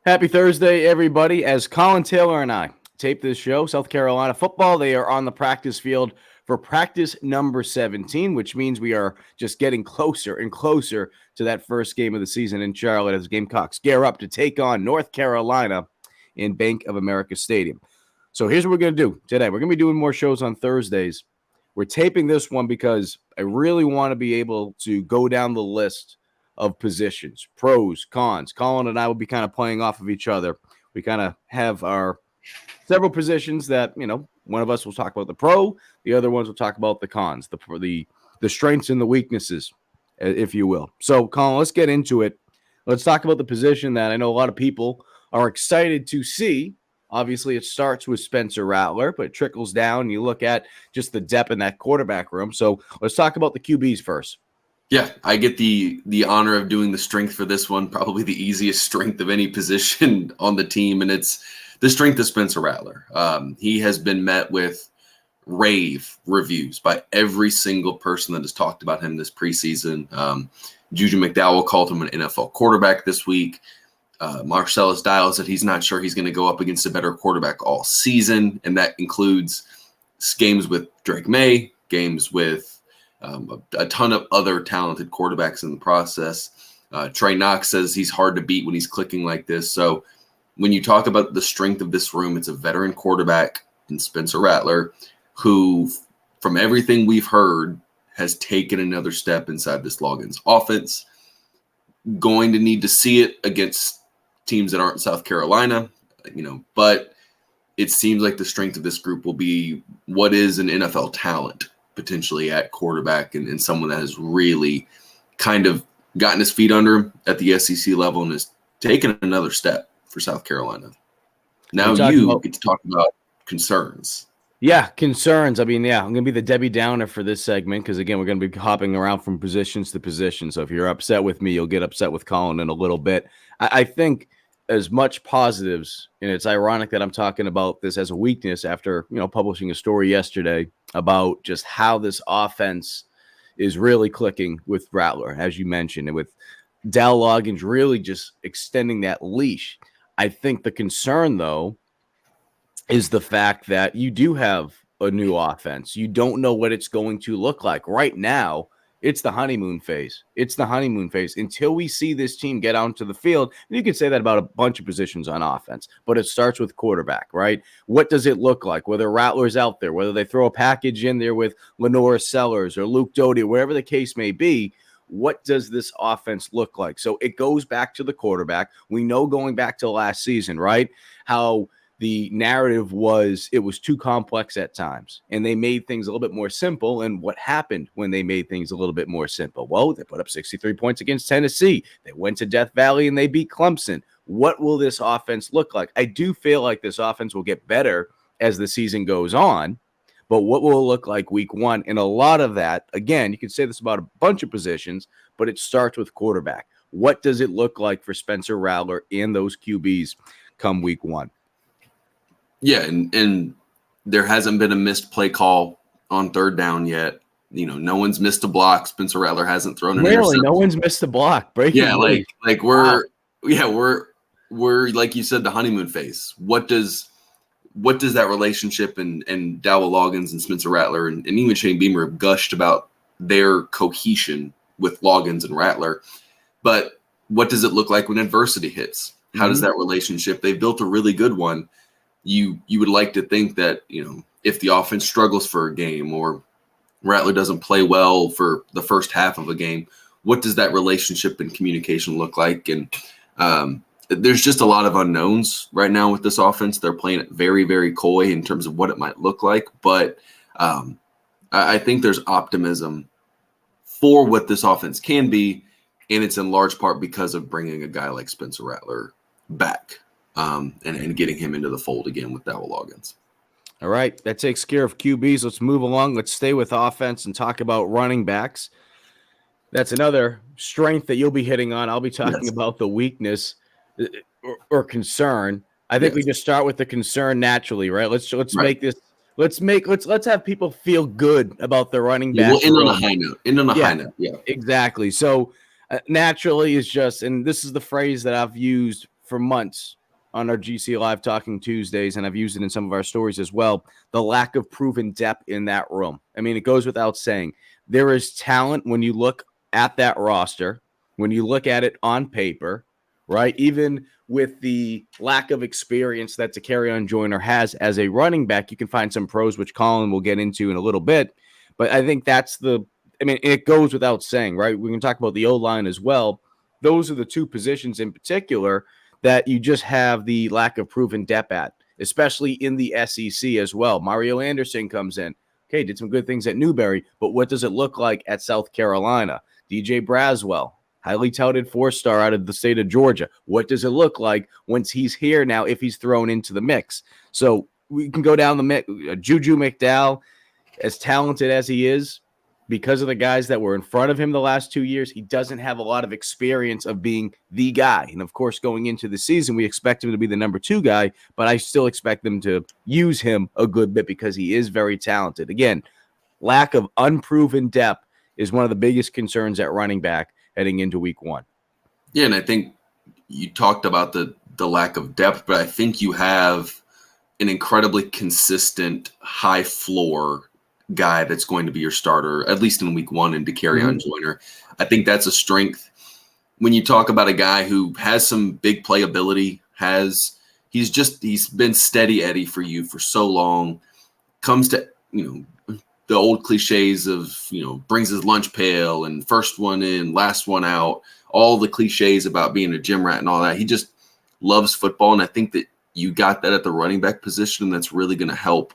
Happy Thursday, everybody. As Collyn Taylor and I tape this show, South Carolina football, they are on the practice field for practice number 17, which means we are just getting closer and closer to that first game of the season in Charlotte as Gamecocks gear up to take on North Carolina in Bank of America Stadium. So here's what we're going to do today. We're going to be doing more shows on Thursdays. We're taping this one because I really want to be able to go down the list of positions, pros, cons. Collyn and I will be kind of playing off of each other. We kind of have our several positions that, one of us will talk about the pro, the other ones will talk about the cons, the strengths and the weaknesses, if you will. So, Collyn, let's get into it. Let's talk about the position that I know a lot of people are excited to see. Obviously, it starts with Spencer Rattler, but it trickles down. And you look at just the depth in that quarterback room. So let's talk about the QBs first. Yeah, I get the honor of doing the strength for this one, probably the easiest strength of any position on the team, and it's the strength of Spencer Rattler. He has been met with rave reviews by every single person that has talked about him this preseason. Juju McDowell called him an NFL quarterback this week. Marcellus Dial said he's not sure he's going to go up against a better quarterback all season, and that includes games with Drake May, games with a ton of other talented quarterbacks in the process. Trey Knox says he's hard to beat when he's clicking like this. So when you talk about the strength of this room, it's a veteran quarterback in Spencer Rattler who, from everything we've heard, has taken another step inside this Loggins offense. Going to need to see it against teams that aren't South Carolina, but it seems like the strength of this group will be what is an NFL talent potentially at quarterback and someone that has really kind of gotten his feet under him at the SEC level and has taken another step for South Carolina. Now you get to talk about concerns. Yeah, concerns. I mean, I'm going to be the Debbie Downer for this segment because, again, we're going to be hopping around from positions to position. So if you're upset with me, you'll get upset with Collyn in a little bit. I think as much positives, and it's ironic that I'm talking about this as a weakness after, publishing a story yesterday about just how this offense is really clicking with Rattler, as you mentioned, and with Dal Loggins really just extending that leash. I think the concern, though, is the fact that you do have a new offense. You don't know what it's going to look like. Right now, it's the honeymoon phase. It's the honeymoon phase until we see this team get onto the field. And you can say that about a bunch of positions on offense, but it starts with quarterback, right? What does it look like? Whether Rattler's out there, whether they throw a package in there with Lenore Sellers or Luke Doty, wherever the case may be, what does this offense look like? So it goes back to the quarterback. We know going back to last season, right, how the narrative was it was too complex at times, and they made things a little bit more simple. And what happened when they made things a little bit more simple? Well, they put up 63 points against Tennessee. They went to Death Valley and they beat Clemson. What will this offense look like? I do feel like this offense will get better as the season goes on, but what will it look like week one? And a lot of that, again, you can say this about a bunch of positions, but it starts with quarterback. What does it look like for Spencer Rattler and those QBs come week one? Yeah, and there hasn't been a missed play call on third down yet. No one's missed a block. Spencer Rattler hasn't thrown an interception. No one's missed a block. Breaking news. We're like you said, the honeymoon phase. What does that relationship and Dowell Loggins and Spencer Rattler and even Shane Beamer have gushed about their cohesion with Loggins and Rattler, but what does it look like when adversity hits? How does that relationship? They've built a really good one. You would like to think that, if the offense struggles for a game or Rattler doesn't play well for the first half of a game, what does that relationship and communication look like? And there's just a lot of unknowns right now with this offense. They're playing it very, very coy in terms of what it might look like. But I think there's optimism for what this offense can be, and it's in large part because of bringing a guy like Spencer Rattler back. And getting him into the fold again with Dowell Loggins. All right, that takes care of QBs. Let's move along. Let's stay with offense and talk about running backs. That's another strength that you'll be hitting on. I'll be talking about the weakness or concern. I think we just start with the concern naturally, right? Let's make this. Let's have people feel good about the running back. We'll end on a high note. Yeah, exactly. So naturally is just, and this is the phrase that I've used for months on our GC Live Talking Tuesdays, and I've used it in some of our stories as well, the lack of proven depth in that room. I mean, it goes without saying. There is talent when you look at that roster, when you look at it on paper, right? Even with the lack of experience that Takarion Joyner has as a running back, you can find some pros, which Collyn will get into in a little bit. But I think it goes without saying, right? We can talk about the O-line as well. Those are the two positions in particular that you just have the lack of proven depth at, especially in the SEC as well. Mario Anderson comes in. Okay, did some good things at Newberry, but what does it look like at South Carolina? DJ Braswell, highly touted 4-star out of the state of Georgia. What does it look like once he's here now if he's thrown into the mix? So we can go down the mix. Juju McDowell, as talented as he is, because of the guys that were in front of him the last 2 years, he doesn't have a lot of experience of being the guy. And of course, going into the season, we expect him to be the number 2 guy, but I still expect them to use him a good bit because he is very talented. Again, lack of unproven depth is one of the biggest concerns at running back heading into week 1. Yeah, and I think you talked about the lack of depth, but I think you have an incredibly consistent high floor guy that's going to be your starter, at least in week 1, and Takarion Joyner. I think that's a strength. When you talk about a guy who has some big playability, he's been steady Eddie for you for so long, comes to, the old cliches of, brings his lunch pail and first one in, last one out, all the cliches about being a gym rat and all that. He just loves football. And I think that you got that at the running back position, and that's really going to help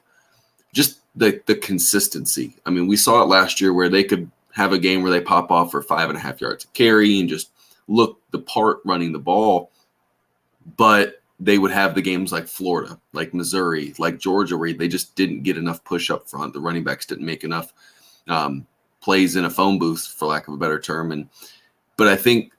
just the consistency. I mean, we saw it last year where they could have a game where they pop off for 5.5 yards of carry and just look the part running the ball. But they would have the games like Florida, like Missouri, like Georgia, where they just didn't get enough push up front. The running backs didn't make enough plays in a phone booth, for lack of a better term. But I think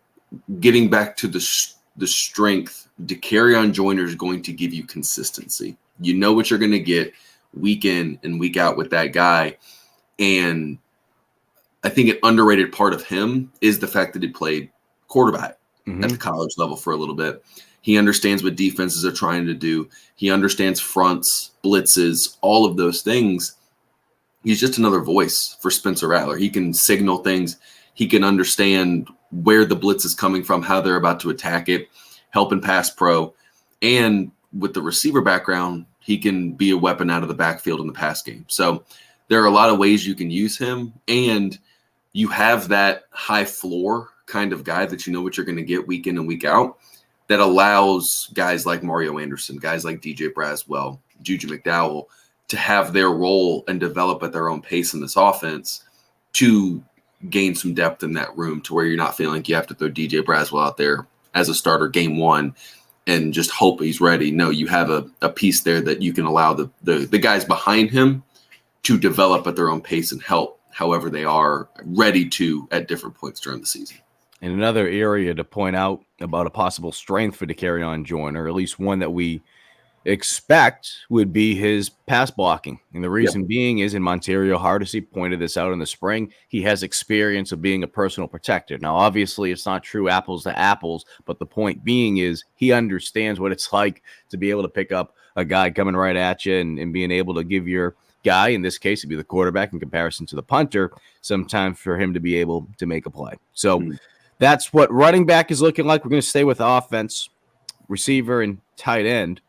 getting back to the strength, Takarion Joyner is going to give you consistency. You know what you're going to get week in and week out with that guy. And I think an underrated part of him is the fact that he played quarterback at the college level for a little bit. He understands what defenses are trying to do. He understands fronts, blitzes, all of those things. He's just another voice for Spencer Rattler. He can signal things. He can understand where the blitz is coming from, how they're about to attack it, help and pass pro. And with the receiver background, he can be a weapon out of the backfield in the pass game. So there are a lot of ways you can use him, and you have that high floor kind of guy that you know what you're going to get week in and week out that allows guys like Mario Anderson, guys like DJ Braswell, Juju McDowell to have their role and develop at their own pace in this offense to gain some depth in that room to where you're not feeling like you have to throw DJ Braswell out there as a starter game 1 and just hope he's ready. No, you have a piece there that you can allow the guys behind him to develop at their own pace and help however they are ready to at different points during the season. And another area to point out about a possible strength for Takarion Joyner, or at least one that we expect, would be his pass blocking. And the reason being is, in Montario Hardesty pointed this out in the spring, he has experience of being a personal protector. Now, obviously, it's not true apples to apples, but the point being is he understands what it's like to be able to pick up a guy coming right at you and being able to give your guy, in this case, to be the quarterback in comparison to the punter, some time for him to be able to make a play. So that's what running back is looking like. We're going to stay with offense, receiver, and tight end.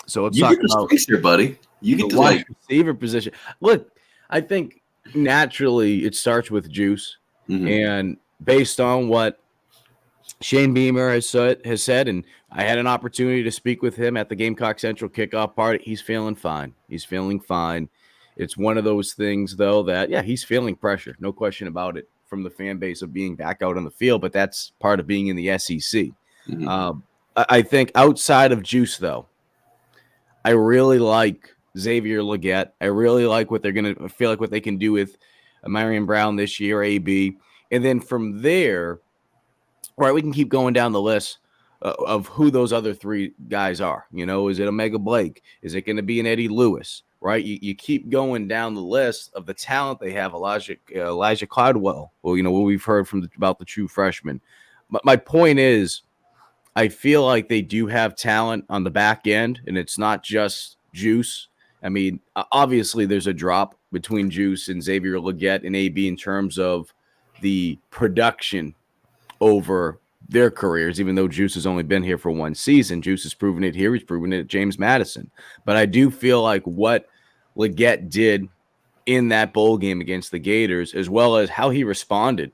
So let's talk about here, buddy. You get the wide receiver position. Look, I think naturally it starts with juice, and based on what Shane Beamer has said, and I had an opportunity to speak with him at the Gamecock Central kickoff party. He's feeling fine. He's feeling fine. It's one of those things, though, that he's feeling pressure, no question about it, from the fan base of being back out on the field. But that's part of being in the SEC. I think outside of juice, though, I really like Xavier Legette. I really like what they're going to feel like what they can do with Marion Brown this year, AB. And then from there, right, we can keep going down the list of who those other 3 guys are. Is it Omega Blake? Is it going to be an Eddie Lewis? Right? You keep going down the list of the talent they have. Elijah Cladwell. Well, what we've heard about the true freshman. But my point is, I feel like they do have talent on the back end, and it's not just Juice. I mean, obviously there's a drop between Juice and Xavier Legette and AB in terms of the production over their careers, even though Juice has only been here for one season. Juice has proven it here. He's proven it at James Madison. But I do feel like what Legette did in that bowl game against the Gators, as well as how he responded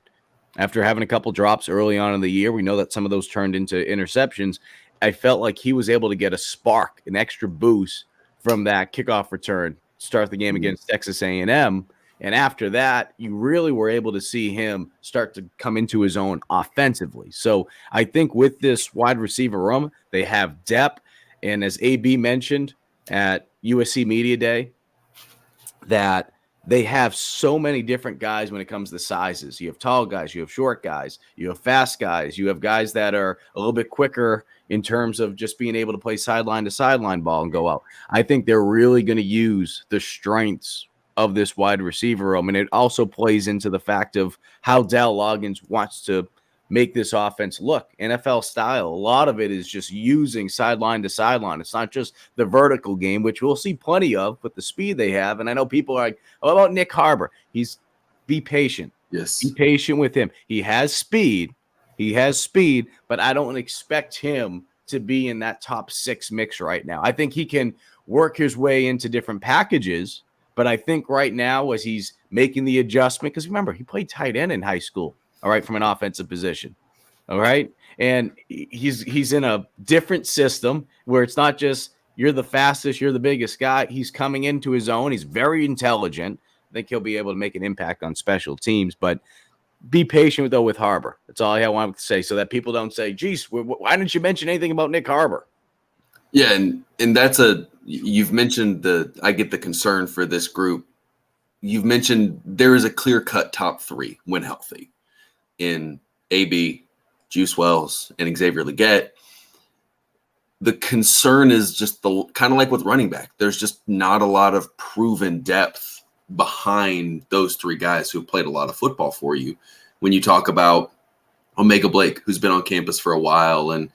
after having a couple drops early on in the year. We know that some of those turned into interceptions. I felt like he was able to get a spark, an extra boost from that kickoff return, start the game against Texas A&M. And after that, you really were able to see him start to come into his own offensively. So I think with this wide receiver room, they have depth. And as AB mentioned at USC Media Day, that they have so many different guys when it comes to sizes. You have tall guys, you have short guys, you have fast guys, you have guys that are a little bit quicker in terms of just being able to play sideline to sideline ball and go out. I think they're really going to use the strengths of this wide receiver room. And it also plays into the fact of how Dal Loggins wants to make this offense look NFL style. A lot of it is just using sideline to sideline. It's not just the vertical game, which we'll see plenty of with the speed they have. And I know people are like, "Oh, about Nick Harbor?" Be patient. Yes. Be patient with him. He has speed. But I don't expect him to be in that top 6 mix right now. I think he can work his way into different packages. But I think right now, as he's making the adjustment, because remember, he played tight end in high school, all right, from an offensive position, all right? And he's in a different system where it's not just you're the fastest, you're the biggest guy. He's coming into his own. He's very intelligent. I think he'll be able to make an impact on special teams. But be patient, though, with Harbor. That's all I want to say, so that people don't say, geez, why didn't you mention anything about Nick Harbor? Yeah, and that's you've mentioned I get the concern for this group. You've mentioned there is a clear-cut top 3 when healthy in AB, Juice Wells, and Xavier Legette. The concern is just the kind of like with running back. There's just not a lot of proven depth behind those 3 guys who have played a lot of football for you. When you talk about Omega Blake, who's been on campus for a while and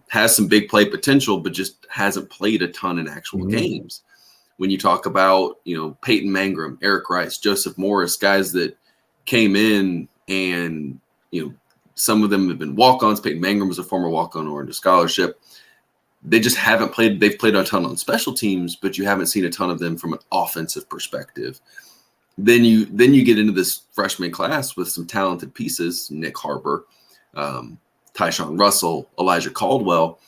has some big play potential, but just hasn't played a ton in actual games. When you talk about, Peyton Mangrum, Eric Rice, Joseph Morris, guys that came in and, some of them have been walk-ons. Peyton Mangrum was a former walk-on or into scholarship. They just haven't played. They've played a ton on special teams, but you haven't seen a ton of them from an offensive perspective. Then you get into this freshman class with some talented pieces, Nick Harbor, Tyshawn Russell, Elijah Caldwell.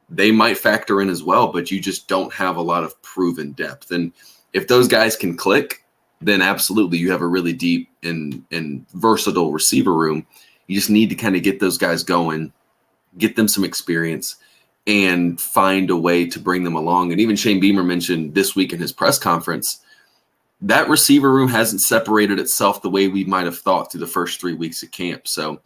They might factor in as well, but you just don't have a lot of proven depth. And if those guys can click, then absolutely you have a really deep and versatile receiver room. You just need to kind of get those guys going, get them some experience, and find a way to bring them along. And even Shane Beamer mentioned this week in his press conference, that receiver room hasn't separated itself the way we might have thought through the first 3 weeks of camp. So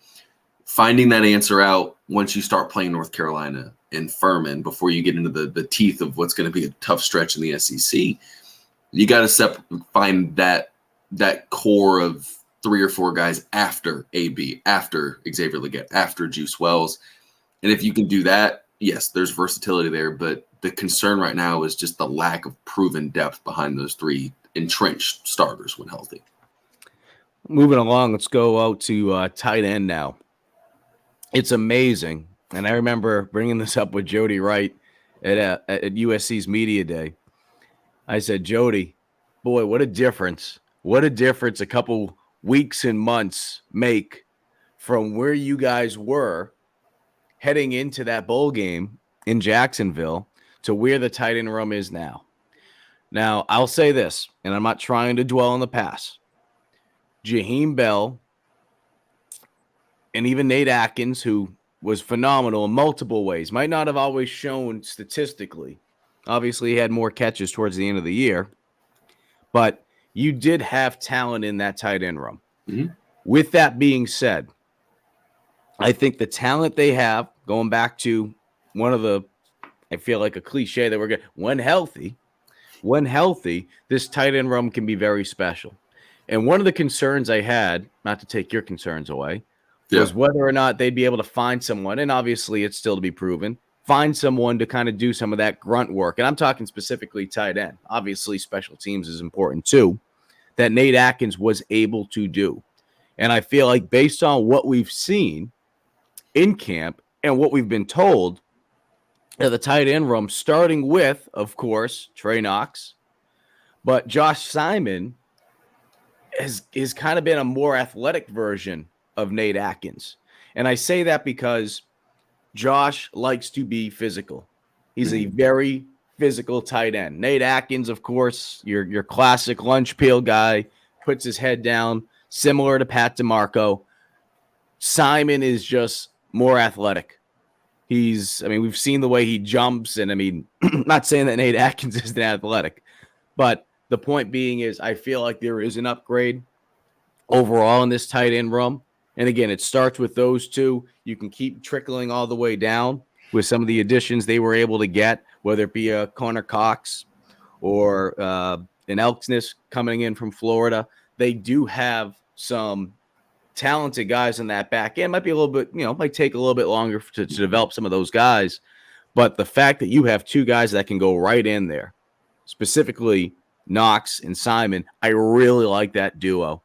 finding that answer out once you start playing North Carolina and Furman before you get into the teeth of what's going to be a tough stretch in the SEC, you got to find that core of 3 or 4 guys after AB, after Xavier Legette, after Juice Wells. And if you can do that, yes, there's versatility there, but the concern right now is just the lack of proven depth behind those 3 entrenched starters when healthy. Moving along, let's go out to tight end now. It's amazing, and I remember bringing this up with Jody Wright at USC's Media Day. I said, Jody, boy, what a difference. What a difference a couple weeks and months make from where you guys were heading into that bowl game in Jacksonville to where the tight end room is now. Now, I'll say this, and I'm not trying to dwell on the past. Jaheim Bell and even Nate Atkins, who was phenomenal in multiple ways, might not have always shown statistically. Obviously, he had more catches towards the end of the year, but you did have talent in that tight end room. Mm-hmm. With that being said, I think the talent they have, going back to one of the, I feel like a cliche that we're going to, when healthy, this tight end room can be very special. And one of the concerns I had, not to take your concerns away, was whether or not they'd be able to find someone, and obviously it's still to be proven, find someone to kind of do some of that grunt work. And I'm talking specifically tight end. Obviously, special teams is important too, that Nate Atkins was able to do. And I feel like based on what we've seen in camp and what we've been told, the tight end room, starting with, of course, Trey Knox, but Josh Simon has kind of been a more athletic version of Nate Atkins. And I say that because Josh likes to be physical. He's a very physical tight end. Nate Atkins, of course, your classic lunch peel guy, puts his head down, similar to Pat DeMarco. Simon is just more athletic. We've seen the way he jumps, and not saying that Nate Atkins isn't athletic, but the point being is I feel like there is an upgrade overall in this tight end room. And again, it starts with those two. You can keep trickling all the way down with some of the additions they were able to get, whether it be a Connor Cox or an Elksness coming in from Florida. They do have some talented guys in that back end. Might be a little bit, might take a little bit longer to develop some of those guys. But the fact that you have two guys that can go right in there, specifically Knox and Simon, I really like that duo.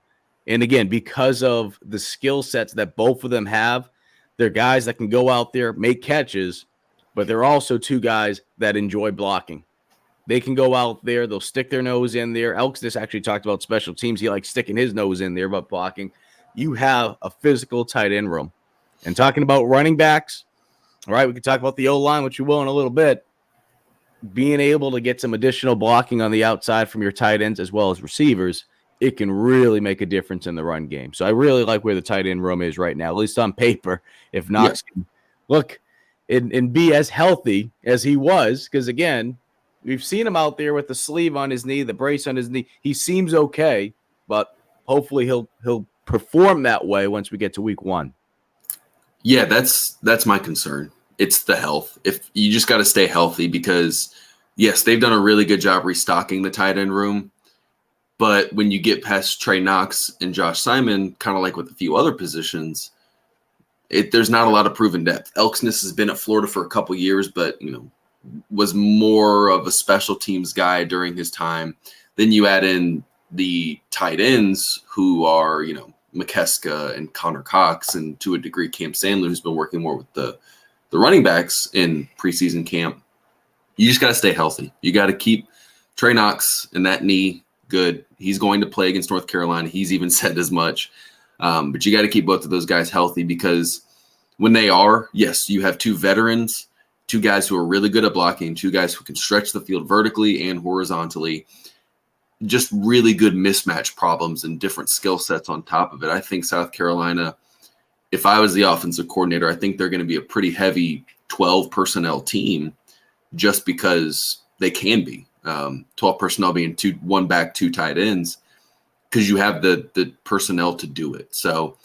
And again, because of the skill sets that both of them have, they're guys that can go out there, make catches, but they're also two guys that enjoy blocking. They can go out there, they'll stick their nose in there. Elksness actually talked about special teams. He likes sticking his nose in there about blocking. You have a physical tight end room. And talking about running backs, all right, we can talk about the O-line, which we will in a little bit. Being able to get some additional blocking on the outside from your tight ends as well as receivers, it can really make a difference in the run game. So I really like where the tight end room is right now, at least on paper. If Knox can look and be as healthy as he was, because again, we've seen him out there with the sleeve on his knee, the brace on his knee. He seems okay, but hopefully he'll perform that way once we get to week 1. Yeah, that's my concern. It's the health. If you just got to stay healthy, because yes, they've done a really good job restocking the tight end room. But when you get past Trey Knox and Josh Simon, kind of like with a few other positions, there's not a lot of proven depth. Elksness has been at Florida for a couple years, but was more of a special teams guy during his time. Then you add in the tight ends who are, McKeska and Connor Cox, and to a degree Cam Sandler, who's been working more with the running backs in preseason camp. You just got to stay healthy. You got to keep Trey Knox and that knee good. He's going to play against North Carolina. He's even said as much. But you got to keep both of those guys healthy, because when they are, yes, you have two veterans, two guys who are really good at blocking, two guys who can stretch the field vertically and horizontally. Just really good mismatch problems and different skill sets on top of it. I think South Carolina, if I was the offensive coordinator, I think they're going to be a pretty heavy 12 personnel team, just because they can be. 12 personnel being one back, two tight ends, because you have the personnel to do it. So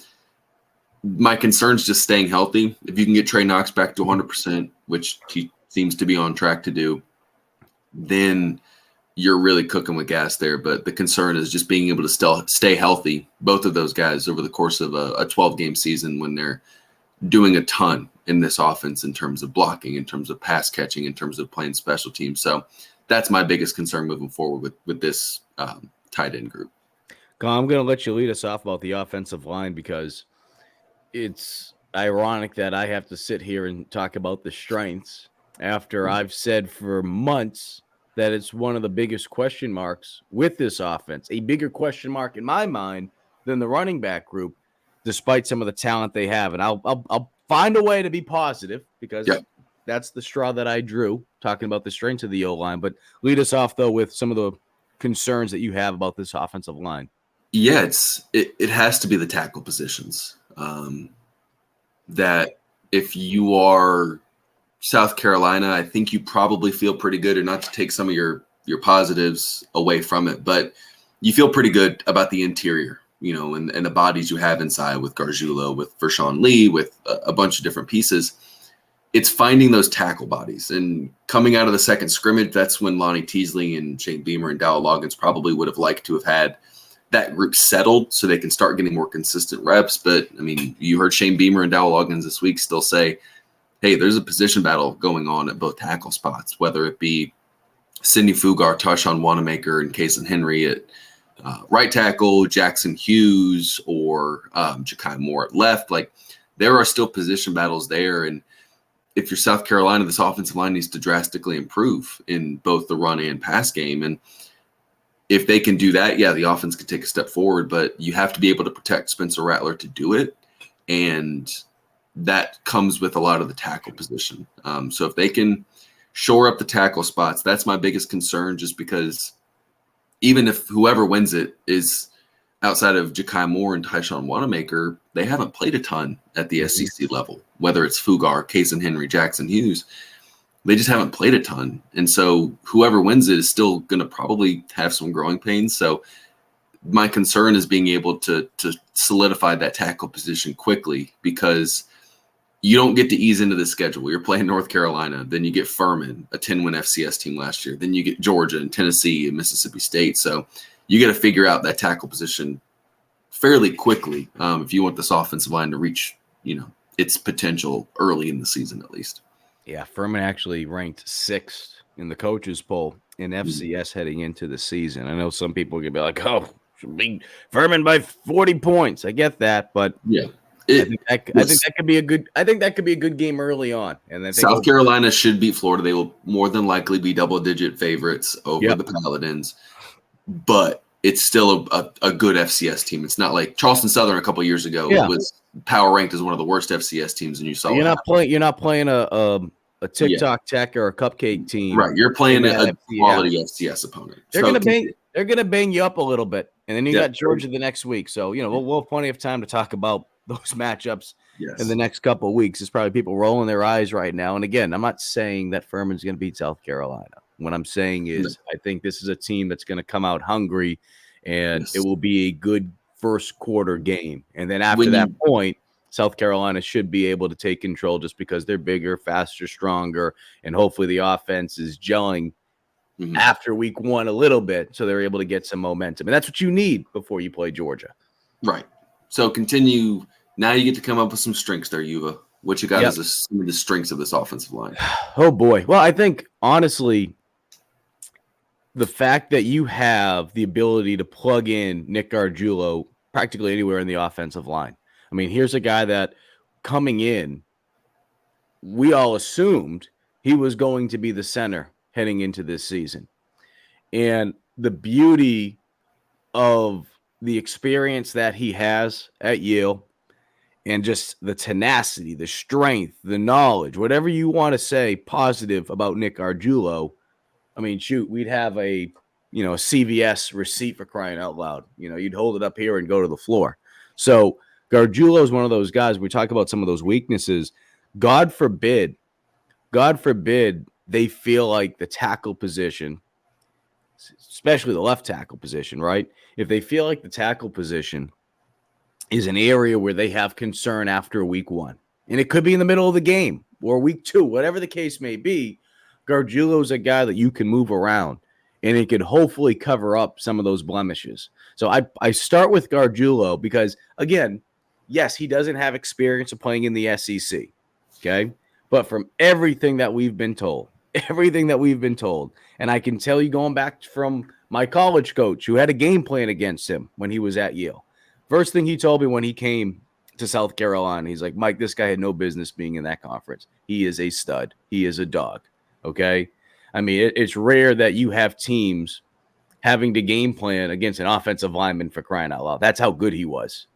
my concern is just staying healthy. If you can get Trey Knox back to 100%, which he seems to be on track to do, then you're really cooking with gas there. But the concern is just being able to still stay healthy, both of those guys, over the course of a 12-game season, when they're doing a ton in this offense in terms of blocking, in terms of pass catching, in terms of playing special teams. So that's my biggest concern moving forward with this tight end group. I'm going to let you lead us off about the offensive line, because it's ironic that I have to sit here and talk about the strengths after I've said for months that it's one of the biggest question marks with this offense, a bigger question mark in my mind than the running back group, despite some of the talent they have. And I'll find a way to be positive, because that's the straw that I drew, talking about the strengths of the O-line. But lead us off, though, with some of the concerns that you have about this offensive line. Yeah, it has to be the tackle positions. That if you are South Carolina, I think you probably feel pretty good, or not to take some of your positives away from it, but you feel pretty good about the interior, and the bodies you have inside with Gargiulo, with Vershawn Lee, with a bunch of different pieces. It's finding those tackle bodies. And coming out of the second scrimmage, that's when Lonnie Teasley and Shane Beamer and Dowell Loggins probably would have liked to have had that group settled so they can start getting more consistent reps. But, I mean, you heard Shane Beamer and Dowell Loggins this week still say, hey, there's a position battle going on at both tackle spots, whether it be Sidney Fugar, Tyshawn Wanamaker, and Kason Henry at right tackle, Jackson Hughes, or Ja'Kai Moore at left. Like, there are still position battles there. And if you're South Carolina, this offensive line needs to drastically improve in both the run and pass game. And if they can do that, yeah, the offense can take a step forward, but you have to be able to protect Spencer Rattler to do it. And that comes with a lot of the tackle position. So if they can shore up the tackle spots, that's my biggest concern, just because even if whoever wins it is outside of Ja'Kai Moore and Tyshawn Wanamaker, they haven't played a ton at the SEC level, whether it's Fugar, Kason Henry, Jackson Hughes. They just haven't played a ton. And so whoever wins it is still going to probably have some growing pains. So my concern is being able to solidify that tackle position quickly, because you don't get to ease into the schedule. You're playing North Carolina, then you get Furman, a 10-win FCS team last year. Then you get Georgia and Tennessee and Mississippi State. So you got to figure out that tackle position fairly quickly if you want this offensive line to reach, its potential early in the season at least. Yeah, Furman actually ranked 6th in the coaches poll in FCS heading into the season. I know some people could be like, "Oh, should be Furman by 40 points." I get that, but yeah, I think that could be a good. I think that could be a good game early on. And I think South Carolina should beat Florida. They will more than likely be double-digit favorites over the Paladins, but it's still a good FCS team. It's not like Charleston Southern a couple years ago was power ranked as one of the worst FCS teams, and you saw you're not playing a TikTok Tech or a Cupcake team, right? You're playing a quality FCS opponent. They're gonna bang you up a little bit, and then you got Georgia the next week. So we'll have plenty of time to talk about those matchups in the next couple of weeks. There's probably people rolling their eyes right now. And again, I'm not saying that Furman's going to beat South Carolina. What I'm saying is I think this is a team that's going to come out hungry, and it will be a good first quarter game. And then after that point, South Carolina should be able to take control, just because they're bigger, faster, stronger, and hopefully the offense is gelling after week 1 a little bit, so they're able to get some momentum. And that's what you need before you play Georgia. Right. So continue. Now you get to come up with some strengths there, Yuva. What you got is some of the strengths of this offensive line. Oh, boy. Well, I think, honestly, the fact that you have the ability to plug in Nick Gargiulo practically anywhere in the offensive line. I mean, here's a guy that coming in, we all assumed he was going to be the center heading into this season. And the beauty of the experience that he has at Yale, and just the tenacity, the strength, the knowledge, whatever you want to say positive about Nick Gargiulo. I mean, shoot, we'd have a CVS receipt, for crying out loud. You'd hold it up here and go to the floor. So Gargiulo is one of those guys. We talk about some of those weaknesses. God forbid they feel like the tackle position, especially the left tackle position, right? If they feel like the tackle position is an area where they have concern after week 1, and it could be in the middle of the game or week 2, whatever the case may be, Gargiulo's a guy that you can move around, and it could hopefully cover up some of those blemishes. So I start with Gargiulo because, again, yes, he doesn't have experience of playing in the SEC, okay? But from everything that we've been told, and I can tell you, going back from my college coach who had a game plan against him when he was at Yale, first thing he told me when he came to South Carolina, he's like, "Mike, this guy had no business being in that conference. He is a stud. He is a dog." Okay? I mean, it's rare that you have teams having to game plan against an offensive lineman, for crying out loud. That's how good he was.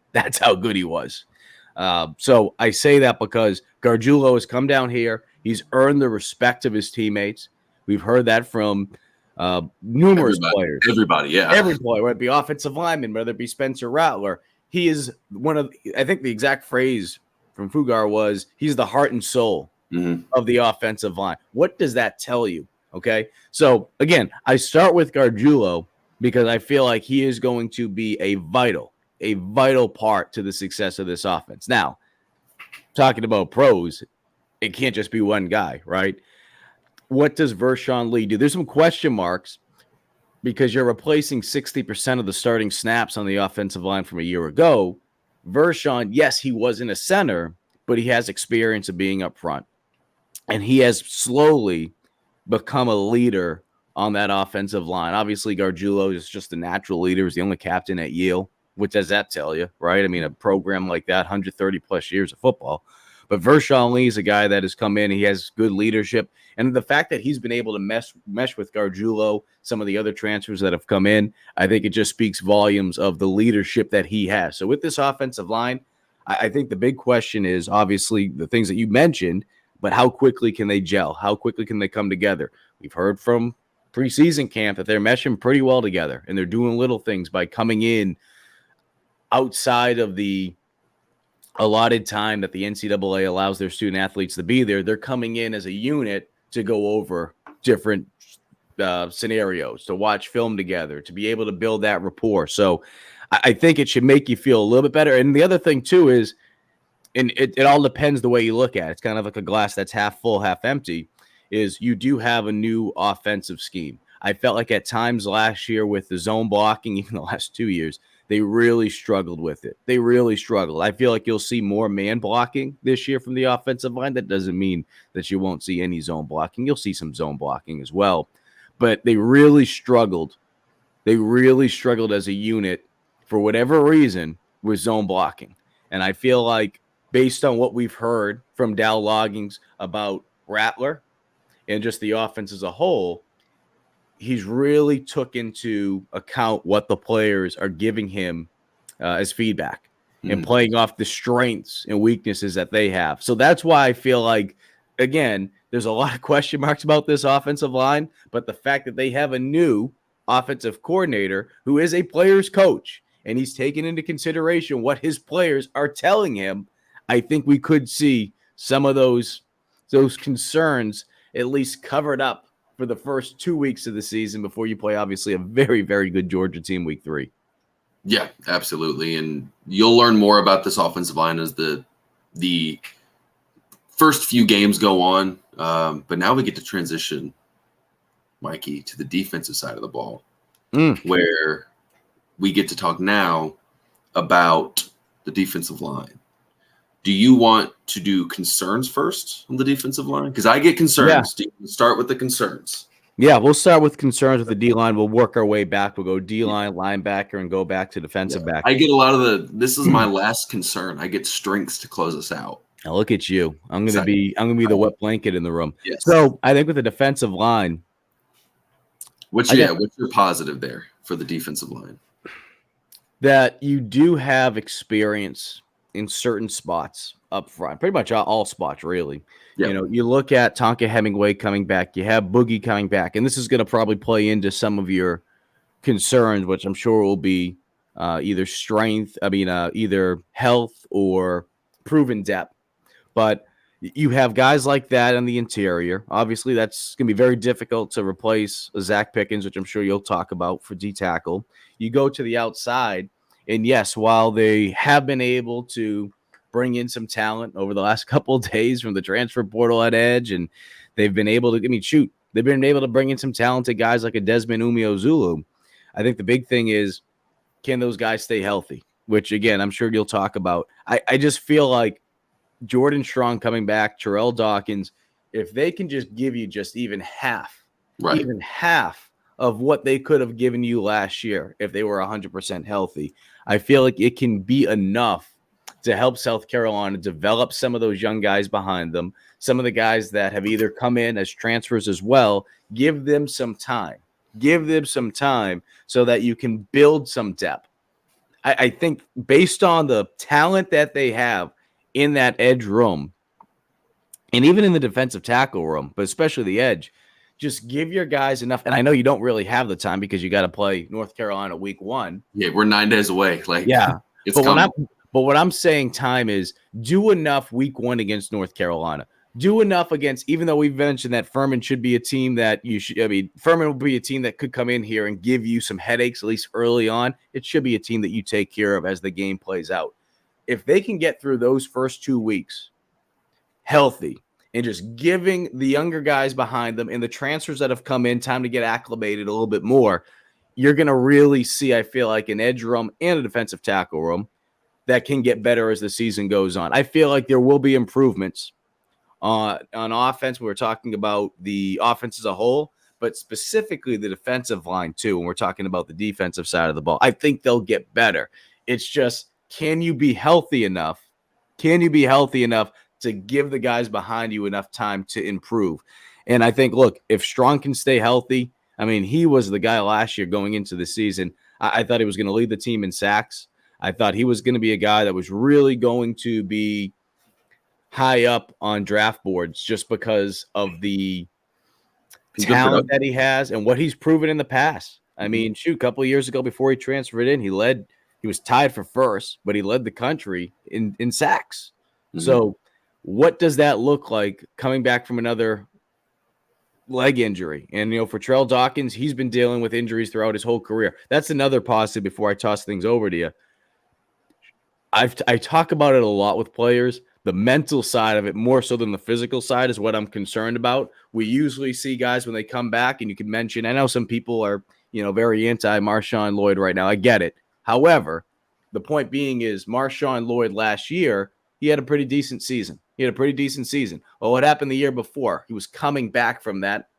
So I say that because Gargiulo has come down here. He's earned the respect of his teammates. We've heard that from numerous players. Everybody, every player, whether it be offensive lineman, whether it be Spencer Rattler. He is I think the exact phrase from Fugar was, he's the heart and soul of the offensive line. What does that tell you? Okay, so again, I start with Gargiulo because I feel like he is going to be a vital part to the success of this offense. Now, talking about pros, it can't just be one guy, right? What does Vershawn Lee do? There's some question marks because you're replacing 60% of the starting snaps on the offensive line from a year ago. Vershawn, yes, he wasn't a center, but he has experience of being up front. And he has slowly become a leader on that offensive line. Obviously, Gargiulo is just a natural leader. He's the only captain at Yale. What does that tell you, right? I mean, a program like that, 130 plus years of football. But Vershawn Lee is a guy that has come in. He has good leadership. And the fact that he's been able to mesh with Gargiulo, some of the other transfers that have come in, I think it just speaks volumes of the leadership that he has. So with this offensive line, I think the big question is obviously the things that you mentioned, but how quickly can they gel? How quickly can they come together? We've heard from preseason camp that they're meshing pretty well together, and they're doing little things by coming in outside of the allotted time that the NCAA allows their student athletes to be there. They're coming in as a unit to go over different scenarios, to watch film together, to be able to build that rapport. So I think it should make you feel a little bit better. And the other thing too is, and it all depends the way you look at it. It's kind of like a glass that's half full, half empty, is you do have a new offensive scheme. I felt like at times last year with the zone blocking, even the last 2 years, they really struggled with it. They really struggled. I feel like you'll see more man blocking this year from the offensive line. That doesn't mean that you won't see any zone blocking. You'll see some zone blocking as well. But they really struggled. They really struggled as a unit for whatever reason with zone blocking. And I feel like based on what we've heard from Dow Loggins about Rattler and just the offense as a whole, he's really took into account what the players are giving him as feedback and playing off the strengths and weaknesses that they have. So that's why I feel like, again, there's a lot of question marks about this offensive line, but the fact that they have a new offensive coordinator who is a player's coach and he's taken into consideration what his players are telling him, I think we could see some of those concerns at least covered up for the first 2 weeks of the season before you play, obviously, a very, very good Georgia team week 3. Yeah, absolutely. And you'll learn more about this offensive line as the first few games go on. But now we get to transition, Mikey, to the defensive side of the ball, where we get to talk now about the defensive line. Do you want to do concerns first on the defensive line? Because I get concerns. Yeah. Do you start with the concerns? Yeah, we'll start with concerns with the D-line. We'll work our way back. We'll go D-line, linebacker, and go back to defensive back. I get a lot of this is my last concern. I get strengths to close us out. Now look at you. I'm gonna be the wet blanket in the room. Yes. So I think with the defensive line. What's your positive there for the defensive line? That you do have experience in certain spots up front, pretty much all spots, really. Yep. You know, you look at Tonka Hemingway coming back, you have Boogie coming back, and this is going to probably play into some of your concerns, which I'm sure will be either either health or proven depth. But you have guys like that on the interior. Obviously, that's going to be very difficult to replace Zach Pickens, which I'm sure you'll talk about for D-tackle. You go to the outside, and yes, while they have been able to bring in some talent over the last couple of days from the transfer portal at edge, and they've been able to, they've been able to bring in some talented guys like a Desmond Umeozulu. I think the big thing is, can those guys stay healthy? Which, again, I'm sure you'll talk about. I just feel like Jordan Strong coming back, Terrell Dawkins, if they can just give you just even half of what they could have given you last year if they were 100% healthy, I feel like it can be enough to help South Carolina develop some of those young guys behind them, some of the guys that have either come in as transfers as well. Give them some time. Give them some time so that you can build some depth. I think based on the talent that they have in that edge room, and even in the defensive tackle room, but especially the edge, just give your guys enough. And I know you don't really have the time because you got to play North Carolina week 1. Yeah, we're 9 days away. It's coming. But what I'm saying time is do enough week 1 against North Carolina. Do enough against, even though we've mentioned that Furman should be a team that Furman will be a team that could come in here and give you some headaches, at least early on. It should be a team that you take care of as the game plays out. If they can get through those first 2 weeks healthy and just giving the younger guys behind them and the transfers that have come in time to get acclimated a little bit more, you're going to really see, I feel like, an edge room and a defensive tackle room that can get better as the season goes on. I feel like there will be improvements on offense. We're talking about the offense as a whole, but specifically the defensive line too. When we're talking about the defensive side of the ball, I think they'll get better. It's just, can you be healthy enough? Can you be healthy enough to give the guys behind you enough time to improve? And I think, look, if Strong can stay healthy, I mean, he was the guy last year going into the season. I thought he was going to lead the team in sacks. I thought he was going to be a guy that was really going to be high up on draft boards just because of the talent that he has and what he's proven in the past. I mean, shoot, a couple of years ago before he transferred in, he was tied for first, but he led the country in sacks. Mm-hmm. So what does that look like coming back from another leg injury? And, for Trell Dawkins, he's been dealing with injuries throughout his whole career. That's another positive before I toss things over to you. I talk about it a lot with players. The mental side of it, more so than the physical side, is what I'm concerned about. We usually see guys when they come back, and you can mention, I know some people are, very anti-Marshawn Lloyd right now. I get it. However, the point being is Marshawn Lloyd last year, he had a pretty decent season. Well, what happened the year before? He was coming back from that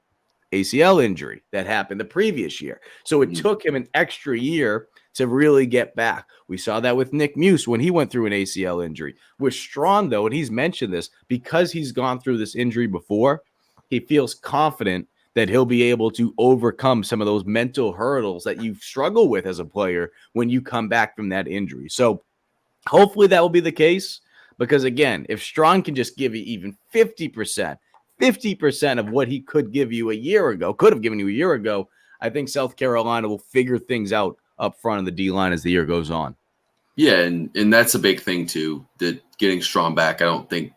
ACL injury that happened the previous year. So it took him an extra year to really get back. We saw that with Nick Muse when he went through an ACL injury. With Strong, though, and he's mentioned this, because he's gone through this injury before, he feels confident that he'll be able to overcome some of those mental hurdles that you struggle with as a player when you come back from that injury. So hopefully that will be the case, because, again, if Strong can just give you even 50% of what he could have given you a year ago, I think South Carolina will figure things out up front of the D-line as the year goes on. Yeah, and that's a big thing too, that getting Strong back. I don't think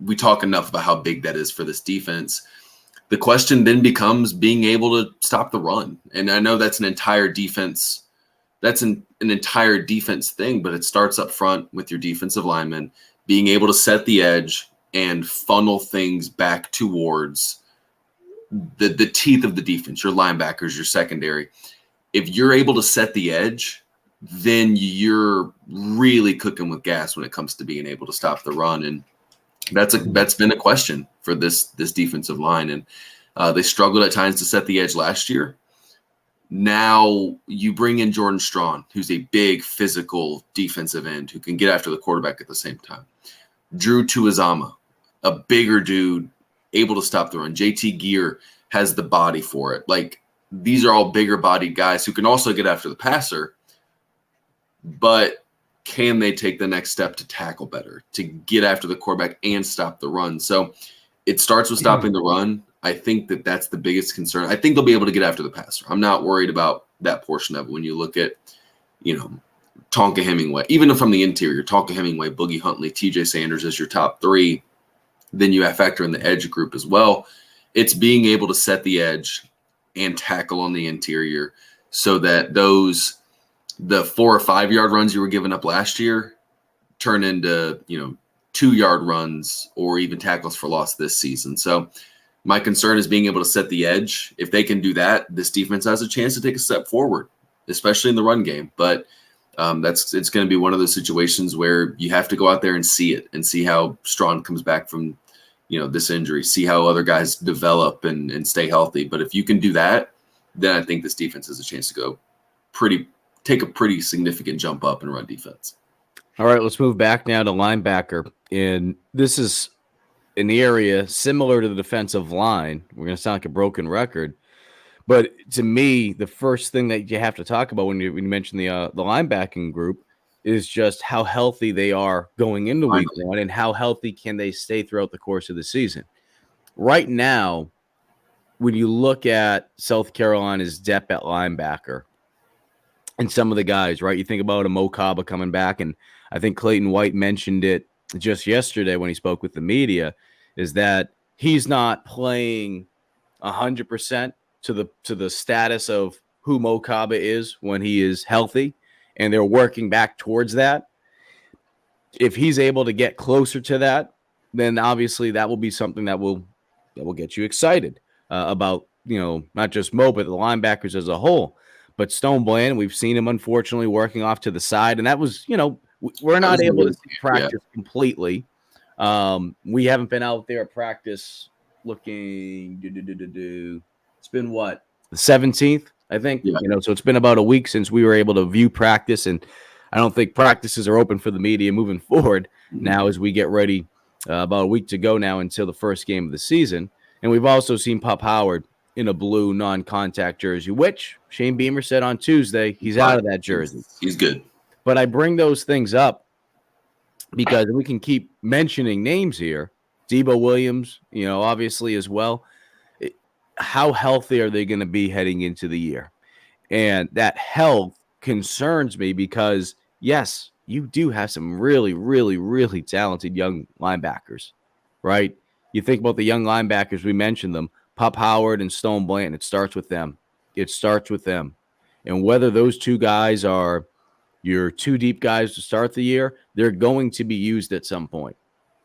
we talk enough about how big that is for this defense. The question then becomes being able to stop the run. And I know that's an entire defense. That's an entire defense thing, but it starts up front with your defensive linemen being able to set the edge and funnel things back towards the teeth of the defense, your linebackers, your secondary. If you're able to set the edge, then you're really cooking with gas when it comes to being able to stop the run. And that's been a question for this defensive line. And they struggled at times to set the edge last year. Now you bring in Jordan Strong, who's a big physical defensive end who can get after the quarterback at the same time. Drew Tuizama, a bigger dude, able to stop the run. JT Gear has the body for it. Like, these are all bigger bodied guys who can also get after the passer, but can they take the next step to tackle better, to get after the quarterback and stop the run? So it starts with stopping the run. I think that's the biggest concern. I think they'll be able to get after the passer. I'm not worried about that portion of it. When you look at, Tonka Hemingway, even from the interior, Tonka Hemingway, Boogie Huntley, TJ Sanders as your top three, then you have factor in the edge group as well. It's being able to set the edge and tackle on the interior so that the 4 or 5 yard runs you were giving up last year turn into, 2 yard runs or even tackles for loss this season. So my concern is being able to set the edge. If they can do that, this defense has a chance to take a step forward, especially in the run game. But it's going to be one of those situations where you have to go out there and see it and see how Strong comes back from, this injury, see how other guys develop and stay healthy. But if you can do that, then I think this defense has a chance to take a pretty significant jump up in run defense. All right, let's move back now to linebacker. And this is an area similar to the defensive line. We're going to sound like a broken record. But to me, the first thing that you have to talk about when you mention the linebacking group is just how healthy they are going into week one and how healthy can they stay throughout the course of the season. Right now, when you look at South Carolina's depth at linebacker and some of the guys, right, you think about a Mo Kaba coming back, and I think Clayton White mentioned it just yesterday when he spoke with the media, is that he's not playing 100% to the status of who Mo Kaba is when he is healthy, and they're working back towards that. If he's able to get closer to that, then obviously that will be something that will get you excited about, not just Mo, but the linebackers as a whole. But Stone Bland, we've seen him unfortunately working off to the side, and that was, we're not able to see practice completely. We haven't been out there at practice looking. It's been what, the 17th, I think. So it's been about a week since we were able to view practice, and I don't think practices are open for the media moving forward now as we get ready. About a week to go now until the first game of the season, and we've also seen Pup Howard in a blue non-contact jersey, which Shane Beamer said on Tuesday he's out of that jersey. He's good. But I bring those things up because we can keep mentioning names here. Debo Williams, obviously as well. How healthy are they going to be heading into the year? And that health concerns me because, yes, you do have some really, really, really talented young linebackers, right? You think about the young linebackers, we mentioned them, Pup Howard and Stone Blanton. It starts with them. And whether those two guys are your two deep guys to start the year, they're going to be used at some point.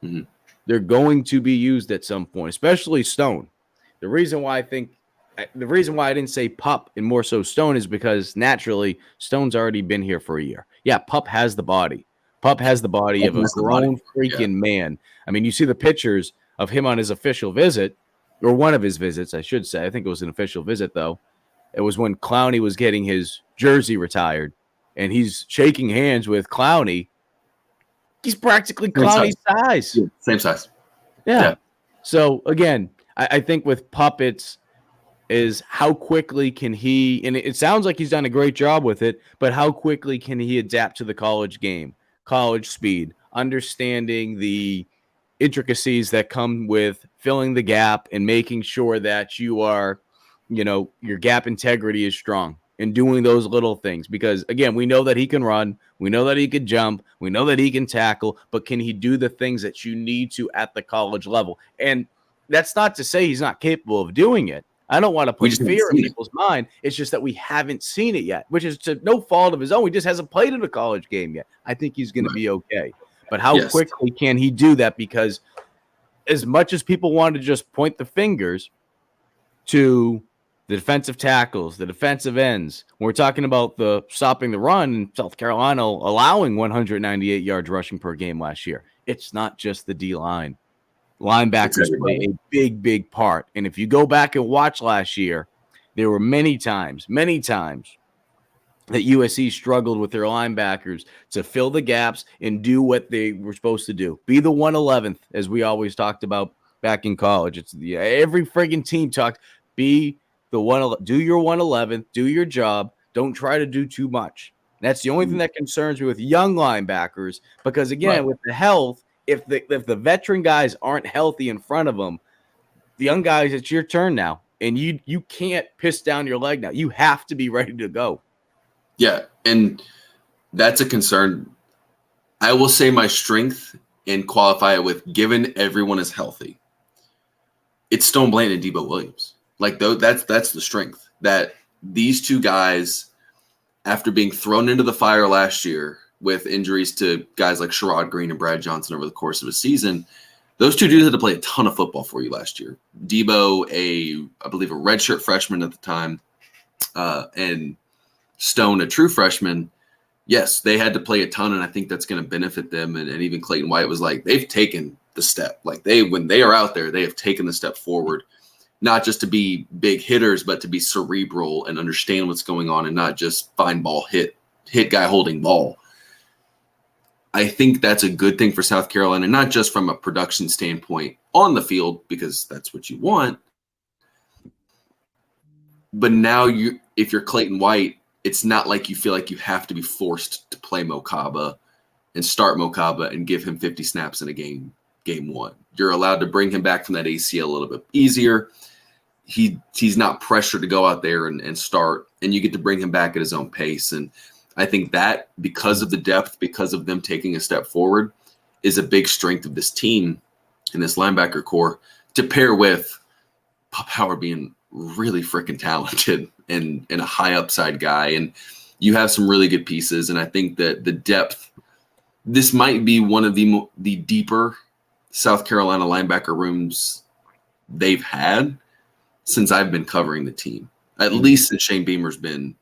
Mm-hmm. They're going to be used at some point, especially Stone. The reason why I didn't say Pup and more so Stone is because naturally Stone's already been here for a year. Yeah, Pup has the body. Pup has the body of a grown freaking man. I mean, you see the pictures of him on his official visit, or one of his visits, I should say. I think it was an official visit, though. It was when Clowney was getting his jersey retired, and he's shaking hands with Clowney. He's practically Clowney's size. Yeah, same size. Yeah. So, again, I think with Puppets is how quickly can he, and it sounds like he's done a great job with it, but how quickly can he adapt to the college game, college speed, understanding the intricacies that come with filling the gap and making sure that you are, your gap integrity is strong and doing those little things. Because, again, we know that he can run, we know that he can jump, we know that he can tackle, but can he do the things that you need to at the college level? And that's not to say he's not capable of doing it. I don't want to put fear in people's mind. It's just that we haven't seen it yet, which is to no fault of his own. He just hasn't played in a college game yet. I think he's going to be okay. But how quickly can he do that? Because as much as people want to just point the fingers to the defensive tackles, the defensive ends, when we're talking about the stopping the run in South Carolina, allowing 198 yards rushing per game last year, it's not just the D-line. Linebackers play a big, big part. And if you go back and watch last year, there were many times that USC struggled with their linebackers to fill the gaps and do what they were supposed to do. Be the 111th, as we always talked about back in college. It's every friggin' team talked, be the one, do your 111th, do your job. Don't try to do too much. That's the only thing that concerns me with young linebackers, because again, with the health, if the veteran guys aren't healthy in front of them, the young guys, it's your turn now. And you can't piss down your leg now. You have to be ready to go. Yeah, and that's a concern. I will say my strength and qualify it with given everyone is healthy. It's Stone Blanton and Debo Williams. Like, though, that's the strength. That these two guys, after being thrown into the fire last year with injuries to guys like Sherrod Green and Brad Johnson over the course of a season, those two dudes had to play a ton of football for you last year. Debo, I believe a redshirt freshman at the time, and Stone, a true freshman. Yes, they had to play a ton, and I think that's going to benefit them. And even Clayton White was like, they've taken the step. Like, when they are out there, they have taken the step forward, not just to be big hitters, but to be cerebral and understand what's going on and not just find ball, hit guy holding ball. I think that's a good thing for South Carolina, not just from a production standpoint on the field, because that's what you want. But now if you're Clayton White, it's not like you feel like you have to be forced to play Mokaba and start Mokaba and give him 50 snaps in a game one. You're allowed to bring him back from that ACL a little bit easier. He's not pressured to go out there and start, and you get to bring him back at his own pace. And I think that because of the depth, because of them taking a step forward, is a big strength of this team and this linebacker core, to pair with Pup Howard being really freaking talented and a high upside guy. And you have some really good pieces. And I think that the depth, this might be one of the deeper South Carolina linebacker rooms they've had since I've been covering the team, at least since Shane Beamer's been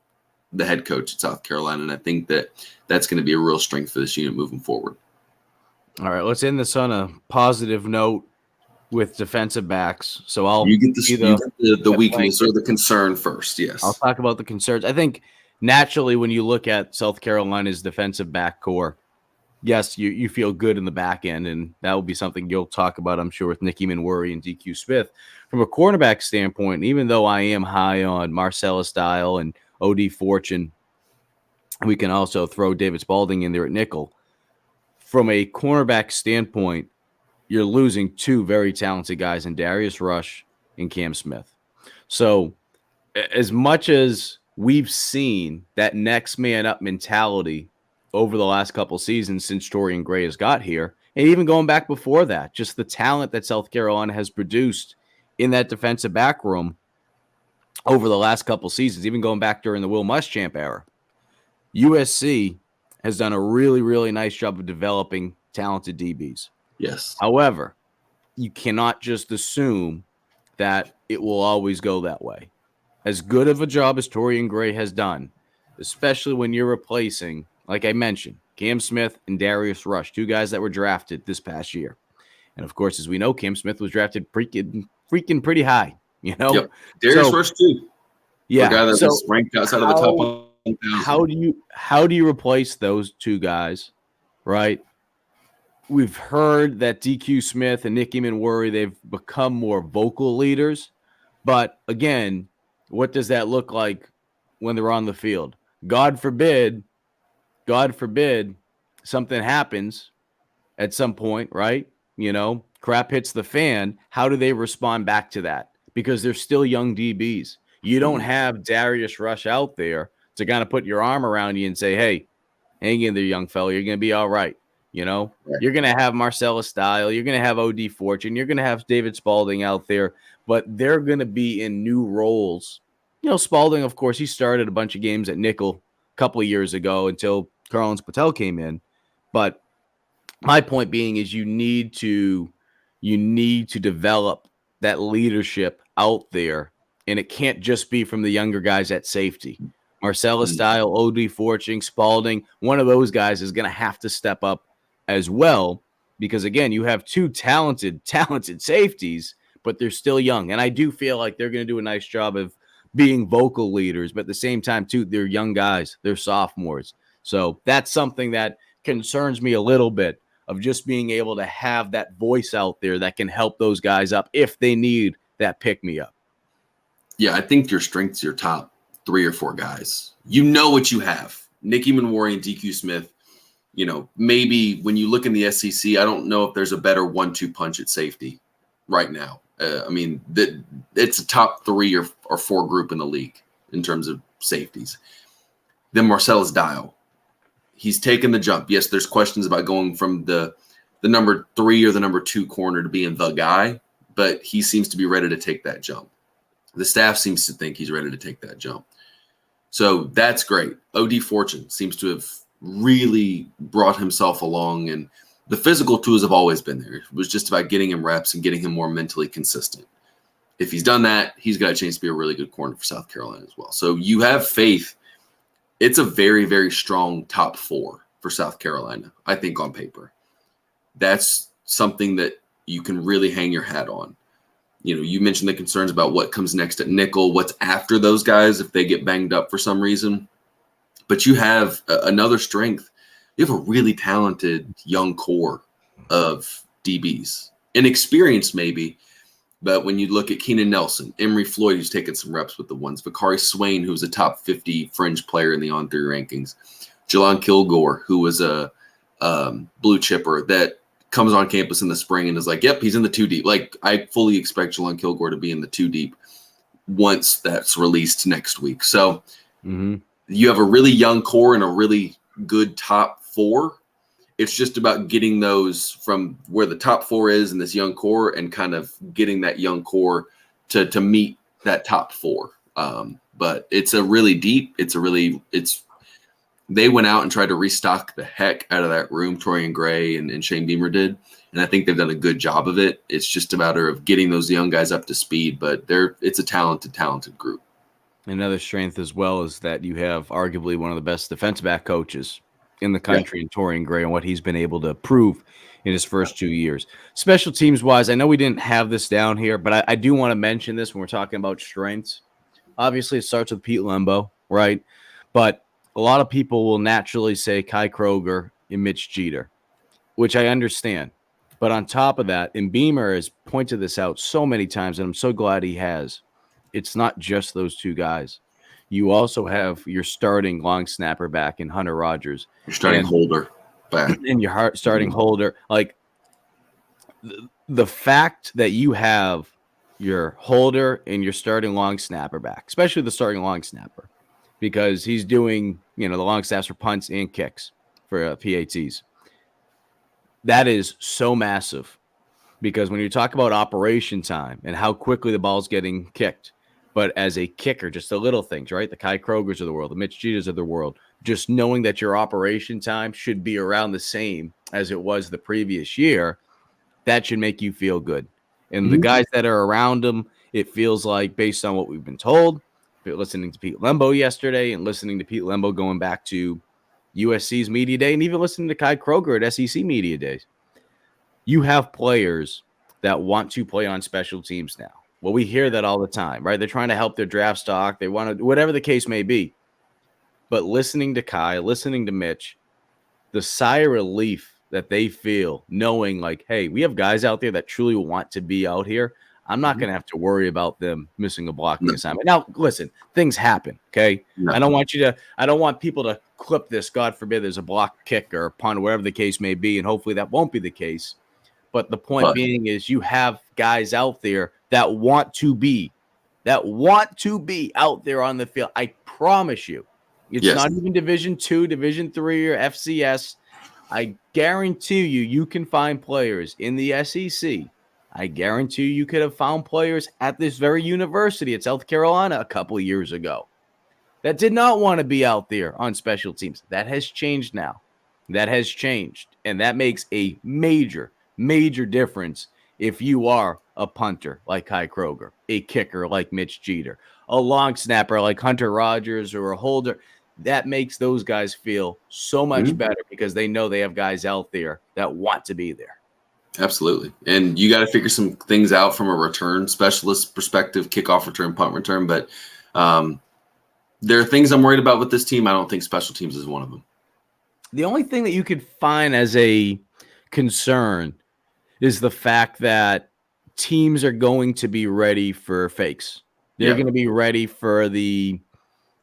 the head coach at South Carolina, and I think that's going to be a real strength for this unit moving forward. All right, let's end this on a positive note with defensive backs. So I'll you get the weakness blanket. or the concern first. Yes, I'll talk about the concerns. I think naturally when you look at South Carolina's defensive back core, yes, you feel good in the back end, and that will be something you'll talk about, I'm sure, with Nicky Manwuri and DQ Smith. From a cornerback standpoint, even though I am high on Marcellus Dial and O.D. Fortune, we can also throw David Spalding in there at nickel. From a cornerback standpoint, you're losing two very talented guys in Darius Rush and Cam Smith. So as much as we've seen that next man up mentality over the last couple seasons since Torian Gray has got here, and even going back before that, just the talent that South Carolina has produced in that defensive back room over the last couple seasons, even going back during the Will Muschamp era, USC has done a really, really nice job of developing talented DBs. Yes. However, you cannot just assume that it will always go that way. As good of a job as Torian Gray has done, especially when you're replacing, like I mentioned, Cam Smith and Darius Rush, two guys that were drafted this past year. And of course, as we know, Cam Smith was drafted freaking pretty high, you know? Yep. Darius Rush too. Yeah. A guy that was ranked outside of the top 1,000. How do you replace those two guys, right? We've heard that DQ Smith and Nicky Manwuri, they've become more vocal leaders. But again, what does that look like when they're on the field? God forbid something happens at some point, right? You know, crap hits the fan. How do they respond back to that? Because they're still young DBs. You don't have Darius Rush out there to kind of put your arm around you and say, hey, hang in there, young fella. You're going to be all right. You know, you're going to have Marcellus Dial. You're going to have O.D. Fortune. You're going to have David Spalding out there, but they're going to be in new roles. You know, Spalding, of course, he started a bunch of games at nickel a couple of years ago until Carlins Patel came in. But my point being is you need to develop that leadership out there, and it can't just be from the younger guys at safety. Marcellus Dial, O.D. Fortune, Spalding, one of those guys is going to have to step up as well, because again, you have two talented safeties, but they're still young. And I do feel like they're going to do a nice job of being vocal leaders, but at the same time too, they're young guys, they're sophomores. So that's something that concerns me a little bit, of just being able to have that voice out there that can help those guys up if they need that pick me up. Yeah, I think your strength's your top 3 or 4 guys. You know what you have. Nicky Manwuri and DQ Smith. You know, maybe when you look in the SEC, I don't know if there's a better 1-2 punch at safety right now. I mean, it's a top 3 or 4 group in the league in terms of safeties. Then Marcellus Dial. He's taken the jump. Yes, there's questions about going from the number 3 or the number 2 corner to being the guy, but he seems to be ready to take that jump. The staff seems to think he's ready to take that jump. So that's great. O.D. Fortune seems to have really brought himself along, and the physical tools have always been there. It was just about getting him reps and getting him more mentally consistent. If he's done that, he's got a chance to be a really good corner for South Carolina as well. So you have faith. It's a very, very strong top 4 for South Carolina, I think, on paper. That's something that you can really hang your hat on. You know, you mentioned the concerns about what comes next at nickel, what's after those guys if they get banged up for some reason. But you have another strength. You have a really talented young core of DBs. Inexperienced maybe, but when you look at Keenan Nelson, Emory Floyd, who's taken some reps with the ones, Vakari Swain, who's a top 50 fringe player in the On3 rankings, Jelon Kilgore, who was a blue chipper that comes on campus in the spring and is like, yep, he's in the 2 deep. Like, I fully expect Jelon Kilgore to be in the 2 deep once that's released next week. So you have a really young core and a really good top 4. It's just about getting those from where the top 4 is in this young core and kind of getting that young core to meet that top 4. But it's a really deep, they went out and tried to restock the heck out of that room, Torian Gray and Shane Beamer did. And I think they've done a good job of it. It's just a matter of getting those young guys up to speed, but it's a talented group. Another strength as well is that you have arguably one of the best defensive back coaches in the Yeah. country in Torian Gray and what he's been able to prove in his first 2 years. Special teams wise, I know we didn't have this down here, but I do want to mention this when we're talking about strengths. Obviously, it starts with Pete Lembo, right? But a lot of people will naturally say Kai Kroger and Mitch Jeter, which I understand. But on top of that, and Beamer has pointed this out so many times, and I'm so glad he has. It's not just those two guys. You also have your starting long snapper back in Hunter Rogers, You're starting and Holder back. your starting holder. Like the fact that you have your holder and your starting long snapper back, especially the starting long snapper, because he's doing the long snaps for punts and kicks for PATs. That is so massive because when you talk about operation time and how quickly the ball's getting kicked, but as a kicker, just the little things, right? The Kai Krogers of the world, the Mitch Jeters of the world, just knowing that your operation time should be around the same as it was the previous year, that should make you feel good. And the guys that are around him, it feels like, based on what we've been told, listening to Pete Lembo yesterday and listening to Pete Lembo going back to USC's media day and even listening to Kai Kroger at SEC media days, you have players that want to play on special teams now. Well, we hear that all the time, right? They're trying to help their draft stock. They want to, whatever the case may be. But listening to Kai, listening to Mitch, the sigh of relief that they feel knowing like, hey, we have guys out there that truly want to be out here. I'm not going to have to worry about them missing a blocking assignment. Now, listen, things happen, okay? No. I don't want people to clip this. God forbid there's a block kick or a punt, or whatever the case may be, and hopefully that won't be the case. But the point being is you have guys out there that want to be out there on the field. I promise you. It's not even Division II, Division III, or FCS. I guarantee you can find players in the SEC. I guarantee you could have found players at this very university at South Carolina a couple of years ago that did not want to be out there on special teams. That has changed now. That has changed. And that makes a major difference if you are a punter like Kai Kroger, a kicker like Mitch Jeter, a long snapper like Hunter Rogers, or a holder. That makes those guys feel so much better because they know they have guys out there that want to be there. Absolutely. And you got to figure some things out from a return specialist perspective, kickoff return, punt return. But there are things I'm worried about with this team. I don't think special teams is one of them. The only thing that you could find as a concern is the fact that teams are going to be ready for fakes. They're going to be ready for the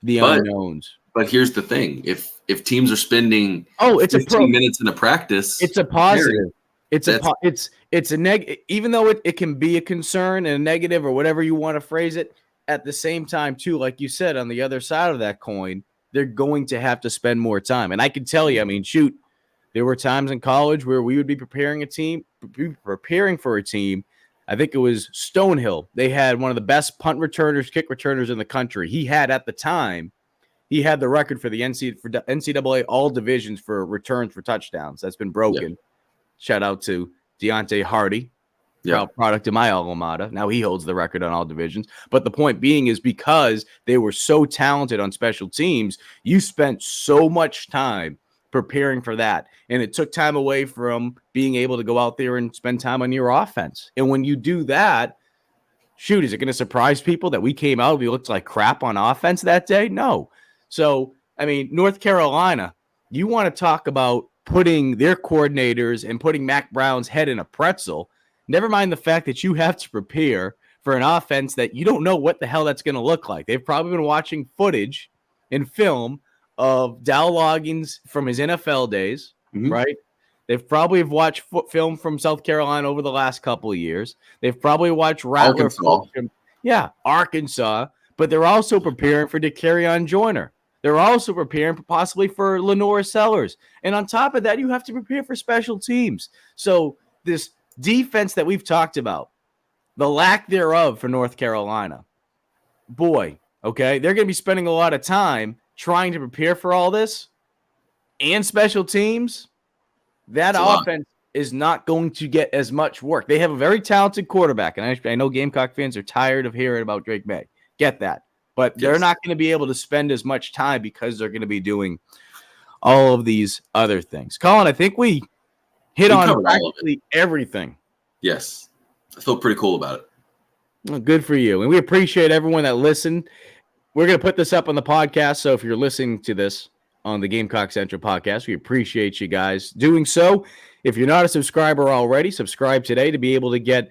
unknowns. But here's the thing: if teams are spending 15 minutes in a practice, it's a positive. It's a negative, even though it can be a concern and a negative or whatever you want to phrase it. At the same time, too, like you said, on the other side of that coin, they're going to have to spend more time. And I can tell you, I mean, shoot, there were times in college where we would be preparing for a team. I think it was Stonehill. They had one of the best punt returners, kick returners in the country. He had at the time. He had the record for the NCAA all divisions for returns for touchdowns. That's been broken. Shout out to Deontay Hardy, proud product of my alma mater. Now he holds the record on all divisions. But the point being is because they were so talented on special teams, you spent so much time preparing for that. And it took time away from being able to go out there and spend time on your offense. And when you do that, shoot, is it going to surprise people that we came out, we looked like crap on offense that day? No. So, I mean, North Carolina, you want to talk about putting their coordinators and putting Mac Brown's head in a pretzel. Never mind the fact that you have to prepare for an offense that you don't know what the hell that's going to look like. They've probably been watching footage and film of Dow Loggins from his NFL days, right? They've probably watched film from South Carolina over the last couple of years. They've probably watched Rattler from Arkansas, but they're also preparing for DeCarrion Joyner. They're also preparing possibly for Lenore Sellers. And on top of that, you have to prepare for special teams. So this defense that we've talked about, the lack thereof for North Carolina, boy, okay, they're going to be spending a lot of time trying to prepare for all this and special teams. That offense is not going to get as much work. They have a very talented quarterback, and I know Gamecock fans are tired of hearing about Drake May. Get that. but they're Yes. not going to be able to spend as much time because they're going to be doing all of these other things. Collyn, I think we hit on covered all of it. practically everything. Yes. I feel pretty cool about it. Well, good for you. And we appreciate everyone that listened. We're going to put this up on the podcast. So if you're listening to this on the Gamecock Central podcast, we appreciate you guys doing so. If you're not a subscriber already, subscribe today to be able to get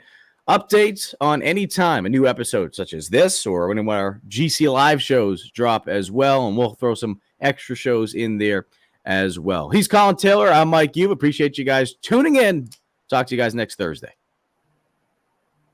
updates on any time a new episode such as this or when our GC Live shows drop as well. And we'll throw some extra shows in there as well. He's Collyn Taylor. I'm Mike Yu. Appreciate you guys tuning in. Talk to you guys next Thursday.